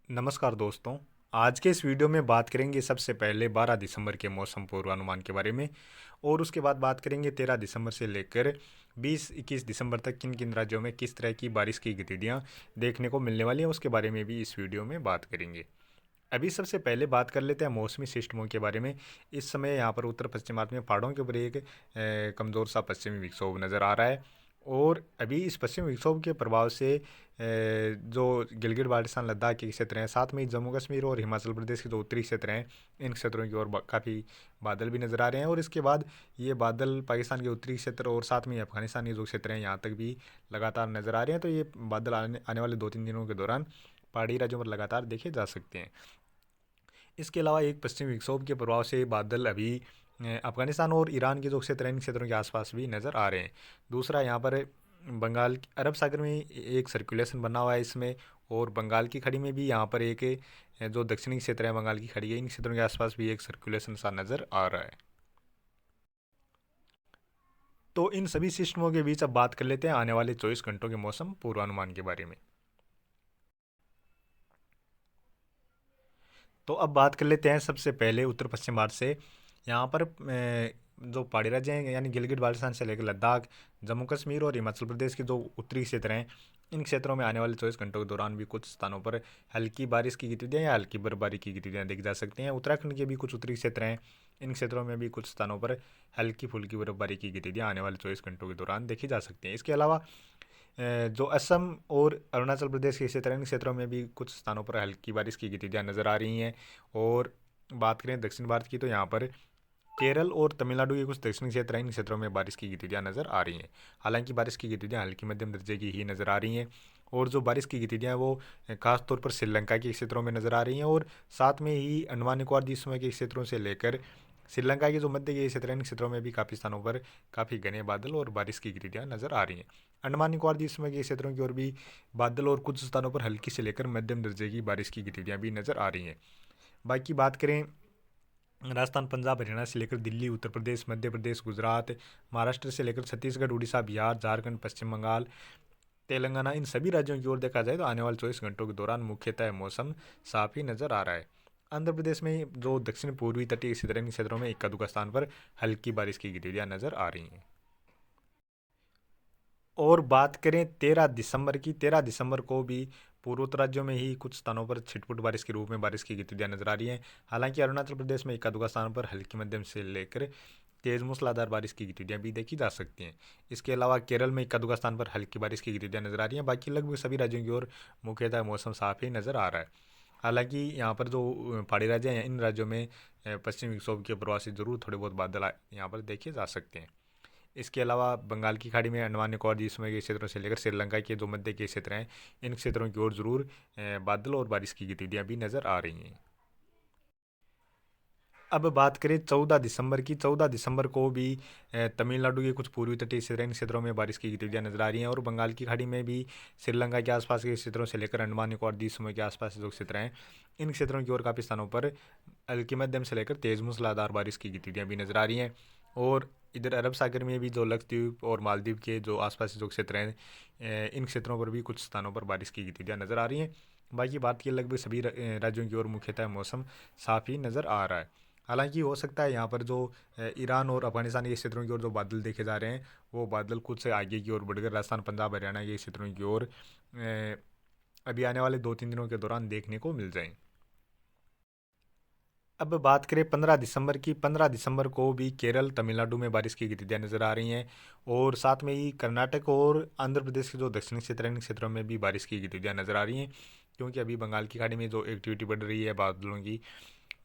नमस्कार दोस्तों। आज के इस वीडियो में बात करेंगे सबसे पहले 12 दिसंबर के मौसम पूर्वानुमान के बारे में और उसके बाद बात करेंगे 13 दिसंबर से लेकर 20-21 दिसंबर तक किन किन राज्यों में किस तरह की बारिश की गतिविधियां देखने को मिलने वाली हैं उसके बारे में भी इस वीडियो में बात करेंगे। अभी सबसे पहले बात कर लेते हैं मौसमी सिस्टमों के बारे में। इस समय यहाँ पर उत्तर पश्चिम भारत में पहाड़ों के ऊपर एक कमज़ोर सा पश्चिमी विक्षोभ नज़र आ रहा है और अभी इस पश्चिमी विक्षोभ के प्रभाव से जो गिलगित बाल्टिस्तान लद्दाख के क्षेत्र हैं, साथ में ही जम्मू कश्मीर और हिमाचल प्रदेश के जो उत्तरी क्षेत्र हैं, इन क्षेत्रों की ओर काफ़ी बादल भी नज़र आ रहे हैं और इसके बाद ये बादल पाकिस्तान के उत्तरी क्षेत्र और साथ में अफगानिस्तान के जो क्षेत्र हैं यहाँ तक भी लगातार नज़र आ रहे हैं। तो ये बादल आने वाले 2-3 दिनों के दौरान पहाड़ी राज्यों पर लगातार देखे जा सकते हैं। इसके अलावा एक पश्चिमी विक्षोभ के प्रभाव से बादल अभी अफगानिस्तान और ईरान के जो क्षेत्र हैं, इन क्षेत्रों के आसपास भी नज़र आ रहे हैं। दूसरा, यहाँ पर बंगाल अरब सागर में एक सर्कुलेशन बना हुआ है इसमें, और बंगाल की खाड़ी में भी यहाँ पर एक जो दक्षिणी क्षेत्र है बंगाल की खाड़ी है, इन क्षेत्रों के आसपास भी एक सर्कुलेशन सा नज़र आ रहा है। तो इन सभी सिस्टमों के बीच अब बात कर लेते हैं आने वाले 24 घंटों के मौसम पूर्वानुमान के बारे में। तो अब बात कर लेते हैं सबसे पहले उत्तर पश्चिम भारत से। यहाँ पर जो पहाड़ी राज्य हैं यानी गिलगित बाल्टिस्तान से लेकर लद्दाख, जम्मू कश्मीर और हिमाचल प्रदेश के जो उत्तरी क्षेत्र हैं, इन क्षेत्रों में आने वाले 24 घंटों के दौरान भी कुछ स्थानों पर हल्की बारिश की गतिविधियाँ या हल्की बर्फबारी की गतिविधियाँ देखी जा सकती हैं। उत्तराखंड के भी कुछ उत्तरी क्षेत्र हैं, इन क्षेत्रों में भी कुछ स्थानों पर हल्की फुल्की बर्फबारी की गतिविधियाँ आने वाले 24 घंटों के दौरान देखी जा सकती हैं। इसके अलावा जो असम और अरुणाचल प्रदेश के क्षेत्र हैं, इन क्षेत्रों में भी कुछ स्थानों पर हल्की बारिश की गतिविधियाँ नज़र आ रही हैं। और बात करें दक्षिण भारत की, तो यहाँ पर केरल और तमिलनाडु के कुछ दक्षिणी क्षेत्र हैं, इन क्षेत्रों में बारिश की गतिविधियाँ नज़र आ रही हैं। हालांकि बारिश की गतिविधियाँ हल्की मध्यम दर्जे की ही नज़र आ रही हैं और जो बारिश की गतिविधियाँ हैं वो खासतौर पर श्रीलंका के क्षेत्रों में नज़र आ रही हैं और साथ में ही अंडमान निकोबार द्वीप समूह के क्षेत्रों से लेकर श्रीलंका के जो मध्य के क्षेत्र हैं, इन क्षेत्रों में भी काफ़ी स्थानों पर काफ़ी घने बादल और बारिश की गतिविधियाँ नज़र आ रही हैं। अंडमान निकोबार द्वीप समूह के क्षेत्रों की ओर भी बादल और कुछ स्थानों पर हल्की से लेकर मध्यम दर्जे की बारिश की गतिविधियाँ भी नज़र आ रही हैं। बाकी बात करें राजस्थान, पंजाब, हरियाणा से लेकर दिल्ली, उत्तर प्रदेश, मध्य प्रदेश, गुजरात, महाराष्ट्र से लेकर छत्तीसगढ़, उड़ीसा, बिहार, झारखंड, पश्चिम बंगाल, तेलंगाना, इन सभी राज्यों की ओर देखा जाए तो आने वाले 24 घंटों के दौरान मुख्यतः मौसम साफ ही नज़र आ रहा है। आंध्र प्रदेश में जो दक्षिण पूर्वी तटीय क्षेत्र हैं, इन क्षेत्रों में इक्का दुक्का स्थान पर हल्की बारिश की गतिविधियाँ नज़र आ रही हैं। और बात करें 13 दिसंबर की, 13 दिसंबर को भी पूर्वोत्तर राज्यों में ही कुछ स्थानों पर छिटपुट बारिश के रूप में बारिश की गतिविधियाँ नजर आ रही हैं। हालांकि अरुणाचल प्रदेश में इक्का दुक्का स्थान पर हल्की मध्यम से लेकर तेज मूसलाधार बारिश की गतिविधियाँ भी देखी जा सकती हैं। इसके अलावा केरल में इक्का दुक्का स्थान पर हल्की बारिश की गतिविधियाँ नजर आ रही हैं। बाकी लगभग सभी राज्यों की ओर मुख्यतः मौसम साफ ही नजर आ रहा है। हालांकि यहाँ पर जो पहाड़ी राज्य हैं, इन राज्यों में पश्चिमी विक्षोभ के प्रभाव से जरूर थोड़े बहुत बादल यहाँ पर देखे जा सकते हैं। इसके अलावा बंगाल की खाड़ी में अंडमान निकोबार द्वीप समूह के क्षेत्रों से लेकर श्रीलंका के जो मध्य के क्षेत्र हैं, इन क्षेत्रों की ओर जरूर बादल और बारिश की गतिविधियां भी नज़र आ रही हैं। अब बात करें 14 दिसंबर की, 14 दिसंबर को भी तमिलनाडु के कुछ पूर्वी तटीय क्षेत्र इन क्षेत्रों में बारिश की गतिविधियां नजर आ रही हैं और बंगाल की खाड़ी में भी श्रीलंका के आसपास के क्षेत्रों से लेकर अंडमान निकोबार द्वीप समूह के आसपास जो क्षेत्र हैं, इन क्षेत्रों की ओर काफ़ी स्थानों पर हल्की मध्यम से लेकर तेज मूसलाधार बारिश की गतिविधियां भी नजर आ रही हैं। और इधर अरब सागर में भी जो लक्षद्वीप और मालदीव के जो आसपास जो क्षेत्र हैं, इन क्षेत्रों पर भी कुछ स्थानों पर बारिश की गतिविधियां नजर आ रही हैं। बाकी बात की लगभग सभी राज्यों की ओर मुख्यतः मौसम साफ ही नज़र आ रहा है। हालांकि हो सकता है यहाँ पर जो ईरान और अफगानिस्तान के क्षेत्रों की ओर जो बादल देखे जा रहे हैं, वो बादल कुछ से आगे की ओर बढ़कर राजस्थान, पंजाब, हरियाणा के क्षेत्रों की ओर अभी आने वाले 2-3 दिनों के दौरान देखने को मिल जाएं। अब बात करें 15 दिसंबर की, 15 दिसंबर को भी केरल, तमिलनाडु में बारिश की गतिविधियां नजर आ रही हैं और साथ में ही कर्नाटक और आंध्र प्रदेश के जो दक्षिणी क्षेत्र हैं, इन क्षेत्रों में भी बारिश की गतिविधियां नजर आ रही हैं, क्योंकि अभी बंगाल की खाड़ी में जो एक्टिविटी बढ़ रही है बादलों की,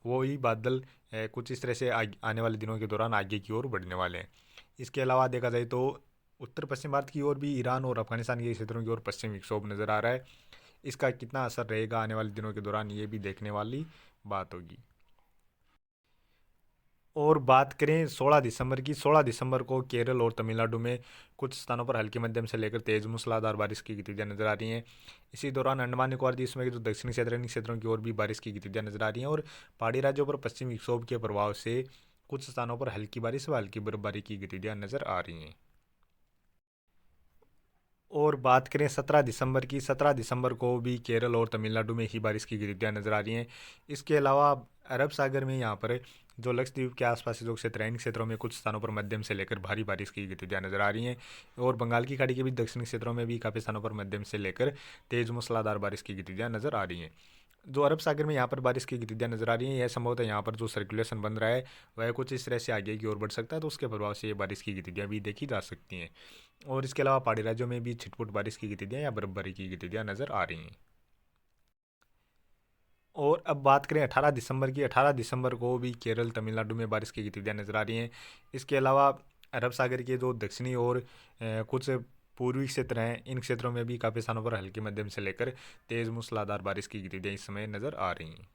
वो ही बादल कुछ इस तरह से आने वाले दिनों के दौरान आगे की ओर बढ़ने वाले हैं। इसके अलावा देखा जाए तो उत्तर पश्चिम भारत की ओर भी ईरान और अफगानिस्तान के क्षेत्रों की ओर पश्चिमी विक्षोभ नज़र आ रहा है। इसका कितना असर रहेगा आने वाले दिनों के दौरान, ये भी देखने वाली बात होगी। और बात करें 16 दिसंबर की, 16 दिसंबर को केरल और तमिलनाडु में कुछ स्थानों पर हल्की मध्यम से लेकर तेज मूसलाधार बारिश की गतिविधियां नजर आ रही हैं। इसी दौरान अंडमान निकोबार द्वीप समूह के जो दक्षिणी क्षेत्र हैं, इन क्षेत्रों की ओर भी बारिश की गतिविधियां नजर आ रही हैं और पहाड़ी राज्यों पर पश्चिमी विक्षोभ के प्रभाव से कुछ स्थानों पर हल्की बारिश व हल्की बर्फबारी की गतिविधियां नजर आ रही हैं। और बात करें 17 दिसंबर की, 17 दिसंबर को भी केरल और तमिलनाडु में ही बारिश की गतिविधियाँ नज़र आ रही हैं। इसके अलावा अरब सागर में यहाँ पर जो लक्षद्वीप के आसपास के जो क्षेत्र हैं, इन क्षेत्रों में कुछ स्थानों पर मध्यम से लेकर भारी बारिश की गतिविधियाँ नज़र आ रही हैं। और बंगाल की खाड़ी के भी दक्षिणी क्षेत्रों में भी काफ़ी स्थानों पर मध्यम से लेकर तेज़ मूसलाधार बारिश की गतिविधियाँ नज़र आ रही हैं। जो अरब सागर में यहाँ पर बारिश की गतिविधियाँ नज़र आ रही हैं, यह संभवतः यहाँ पर जो सर्कुलेशन बन रहा है वह कुछ इस तरह से आगे की ओर बढ़ सकता है, तो उसके प्रभाव से ये बारिश की गतिविधियाँ भी देखी जा सकती हैं। और इसके अलावा पहाड़ी राज्यों में भी छिटपुट बारिश की गतिविधियाँ या बर्फबारी की गतिविधियाँ नज़र आ रही हैं। और अब बात करें 18 दिसंबर की, 18 दिसंबर को भी केरल तमिलनाडु में बारिश की गतिविधियाँ नज़र आ रही हैं। इसके अलावा अरब सागर के जो दक्षिणी और कुछ पूर्वी क्षेत्र हैं, इन क्षेत्रों में भी काफ़ी स्थानों पर हल्की मध्यम से लेकर तेज़ मूसलाधार बारिश की गतिविधियाँ इस समय नज़र आ रही हैं।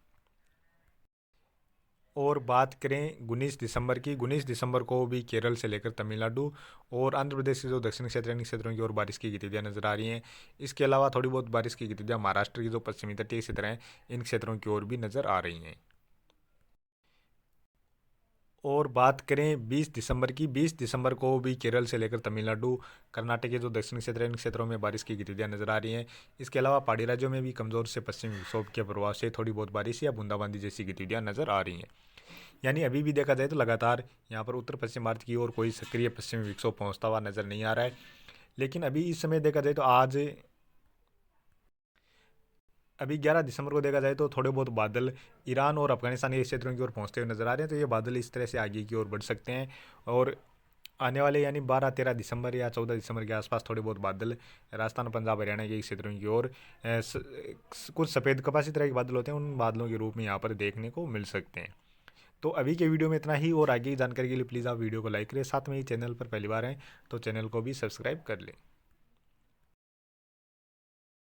और बात करें 19 दिसंबर की, 19 दिसंबर को भी केरल से लेकर तमिलनाडु और आंध्र प्रदेश के जो दक्षिणी क्षेत्र हैं, इन क्षेत्रों की ओर बारिश की गतिविधियाँ नज़र आ रही हैं। इसके अलावा थोड़ी बहुत बारिश की गतिविधियाँ महाराष्ट्र के जो पश्चिमी तटीय क्षेत्र हैं, इन क्षेत्रों की ओर भी नज़र आ रही हैं। और बात करें 20 दिसंबर की, 20 दिसंबर को भी केरल से लेकर तमिलनाडु, कर्नाटक के जो दक्षिणी क्षेत्र हैं, इन क्षेत्रों में बारिश की गतिविधियाँ नज़र आ रही हैं। इसके अलावा पहाड़ी राज्यों में भी कमज़ोर से पश्चिमी विक्षोभ के प्रभाव से थोड़ी बहुत बारिश या बूंदाबांदी जैसी गतिविधियाँ नज़र आ रही हैं। यानी अभी भी देखा जाए तो लगातार यहाँ पर उत्तर पश्चिम भारत की ओर कोई सक्रिय पश्चिमी विक्षोभ पहुँचता हुआ नज़र नहीं आ रहा है। लेकिन अभी इस समय देखा जाए तो आज अभी 11 दिसंबर को देखा जाए तो थोड़े बहुत बादल ईरान और अफगानिस्तान के क्षेत्रों की ओर पहुँचते हुए नज़र आ रहे हैं, तो ये बादल इस तरह से आगे की ओर बढ़ सकते हैं। और आने वाले यानी 12-13 दिसंबर या 14 दिसंबर के आसपास थोड़े बहुत बादल राजस्थान, पंजाब, हरियाणा के क्षेत्रों की ओर कुछ सफ़ेद कपासी तरह के बादल होते हैं, उन बादलों के रूप में यहाँ पर देखने को मिल सकते हैं। तो अभी के वीडियो में इतना ही, और आगे की जानकारी के लिए प्लीज़ आप वीडियो को लाइक करें, साथ में ही चैनल पर पहली बार हैं तो चैनल को भी सब्सक्राइब कर लें।